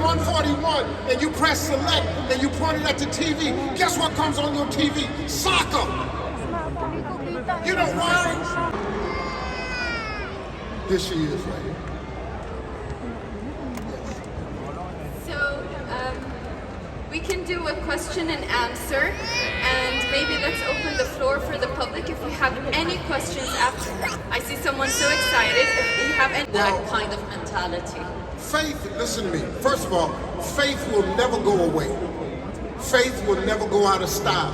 141 and you press select and you point it at the TV, guess what comes on your TV? Soccer. You know why? Here she is right here. We can do a question and answer, and maybe let's open the floor for the public if you have any questions after. I see someone so excited. If you have any that kind of mentality. Faith, listen to me. First of all, faith will never go away. Faith will never go out of style.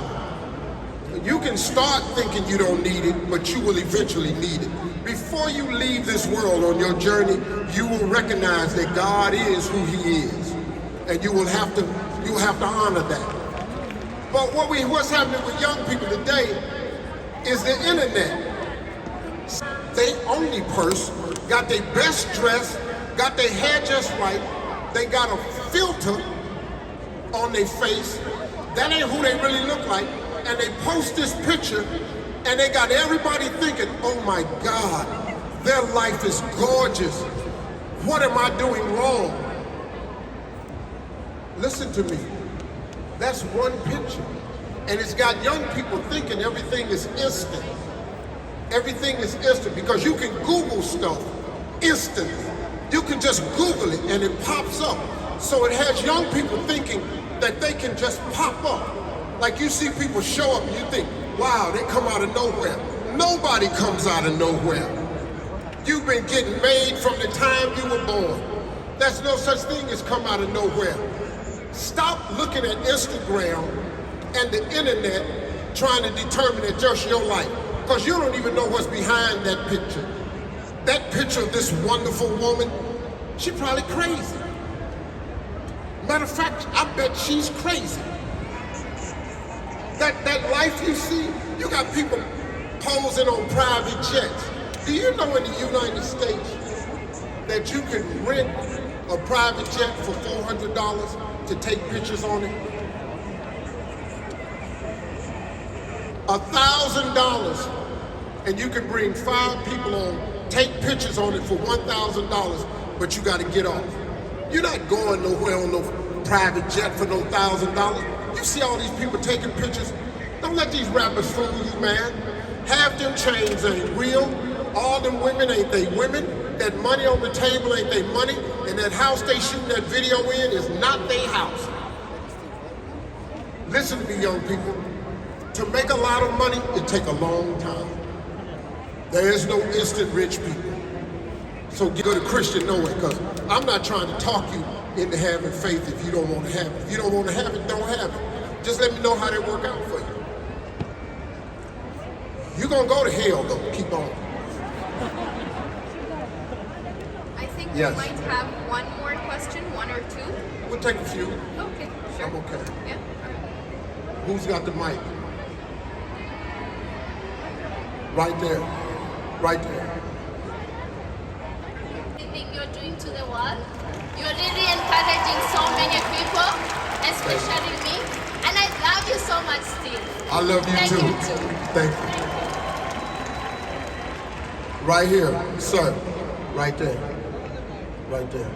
You can start thinking you don't need it, but you will eventually need it. Before you leave this world on your journey, you will recognize that God is who He is, and you will have to honor that. But what's happening with young people today is the internet. They only person got their best dress, got their hair just right, they got a filter on their face, that ain't who they really look like, and they post this picture and they got everybody thinking, oh my God, their life is gorgeous. What am I doing wrong? Listen to me. That's one picture. And it's got young people thinking everything is instant. Everything is instant because you can Google stuff instantly. You can just Google it and it pops up. So it has young people thinking that they can just pop up. Like you see people show up and you think, wow, they come out of nowhere. Nobody comes out of nowhere. You've been getting made from the time you were born. There's no such thing as come out of nowhere. Stop looking at Instagram and the internet trying to determine that just your life, because you don't even know what's behind that picture. That picture of this wonderful woman, she probably crazy. Matter of fact, I bet she's crazy. That life you see, you got people posing on private jets. Do you know in the United States that you can rent a private jet for $400 to take pictures on it? $1,000 and you can bring 5 people on, take pictures on it for $1,000, but you got to get off. You're not going nowhere on no private jet for no $1,000. You see all these people taking pictures. Don't let these rappers fool you, man. Half them chains ain't real. All them women ain't they women. That money on the table ain't they money. And that house they shooting that video in is not they house. Listen to me, young people. To make a lot of money, it take a long time. There is no instant rich people. So go to Christian know it, because I'm not trying to talk you into having faith if you don't want to have it. If you don't want to have it, don't have it. Just let me know how they work out for you. You're going to go to hell, though. Keep on. I think Yes. we might have one more question, 1 or 2. We'll take a few. Okay, sure. I'm okay. Yeah. Who's got the mic? Right there. Right there. Everything you're doing to the world. You're really encouraging so many people, especially me. And I love you so much still. I love you Thank too. you too. Thank you. Right here, sir. Right there. Right there.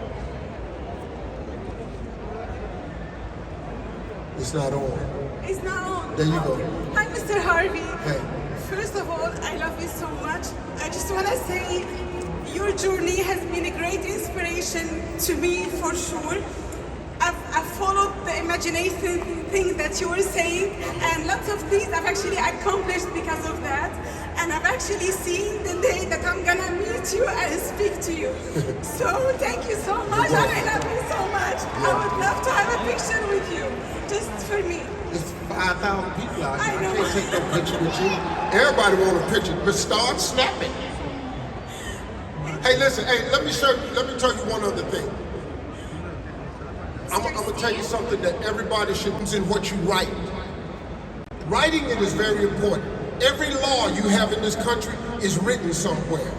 It's not on. It's not on. There you go. Hi, Mr. Harvey. Hey. First of all, I love you so much. I just want to say your journey has been a great inspiration to me, for sure. I've followed the imagination thing that you were saying, and lots of things I've actually accomplished because of that. And I've actually seen the day that I'm gonna meet you and speak to you. So thank you so much, and I love you so much. I would love to have a picture with you, just for me. There's 5,000 people out here. I I know. can't take no picture with you. Everybody want a picture, but start snapping. Hey, listen. Hey, let me tell you one other thing. I'm gonna tell you something that everybody should use in what you write. Writing it is very important. Every law you have in this country is written somewhere.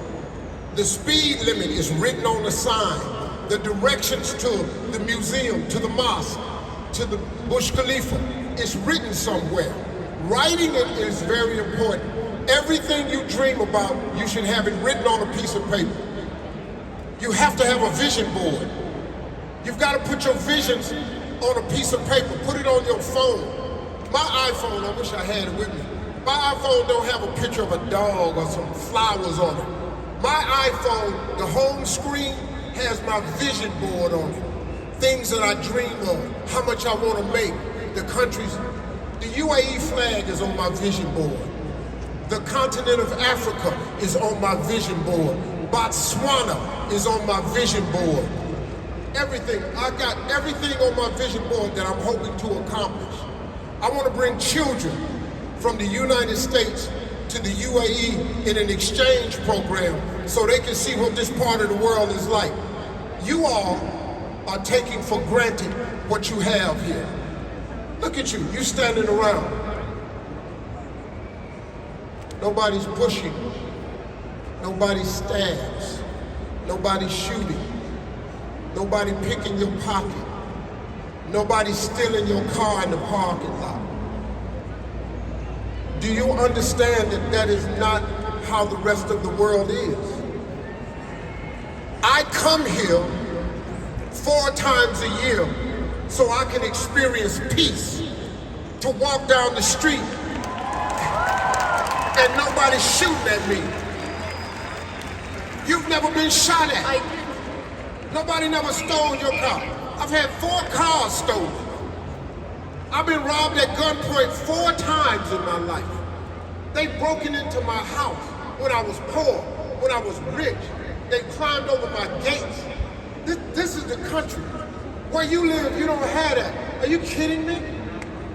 The speed limit is written on a sign. The directions to the museum, to the mosque, to the Burj Khalifa, is written somewhere. Writing it is very important. Everything you dream about, you should have it written on a piece of paper. You have to have a vision board. You've got to put your visions on a piece of paper. Put it on your phone. My iPhone, I wish I had it with me. My iPhone don't have a picture of a dog or some flowers on it. My iPhone, the home screen, has my vision board on it. Things that I dream of, how much I want to make, the countries. The UAE flag is on my vision board. The continent of Africa is on my vision board. Botswana is on my vision board. Everything, I got everything on my vision board that I'm hoping to accomplish. I want to bring children from the United States to the UAE in an exchange program so they can see what this part of the world is like. You all are taking for granted what you have here. Look at you, you standing around. Nobody's pushing, nobody stabs, nobody's shooting, nobody picking your pocket, nobody stealing your car in the parking lot. Do you understand that that is not how the rest of the world is? I come here 4 times a year so I can experience peace, to walk down the street and nobody's shooting at me. You've never been shot at. I did. Nobody never stole your car. I've had 4 cars stolen. I've been robbed at gunpoint 4 times in my life. They've broken into my house when I was poor, when I was rich. They climbed over my gates. This is the country. Where you live, you don't have that. Are you kidding me?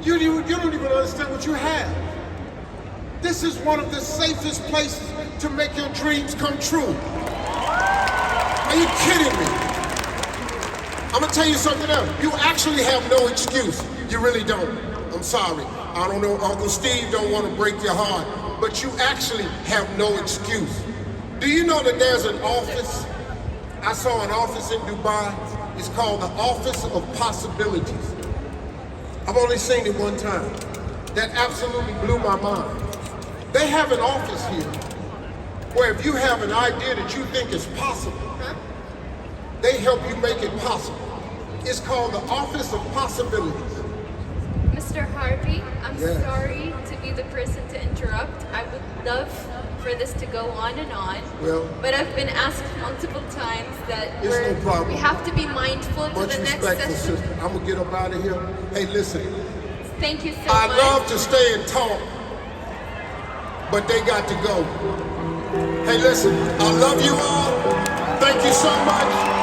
You don't even understand what you have. This is one of the safest places to make your dreams come true. Are you kidding me? I'm gonna tell you something else. You actually have no excuse. You really don't. I'm sorry. I don't know, Uncle Steve don't want to break your heart, but you actually have no excuse. Do you know that there's an office? I saw an office in Dubai. It's called the Office of Possibilities. I've only seen it one time. That absolutely blew my mind. They have an office here where if you have an idea that you think is possible, they help you make it possible. It's called the Office of Possibilities. Mr. Harvey, I'm Yes. sorry to be the person to interrupt. I would love for this to go on and on. Well, but I've been asked multiple times that it's no problem. we have to be mindful to Much the next respect, session. sister. I'm gonna get up out of here. Hey, listen, Thank you so I much. love to stay and talk, but they got to go. Hey, listen, I love you all. Thank you so much.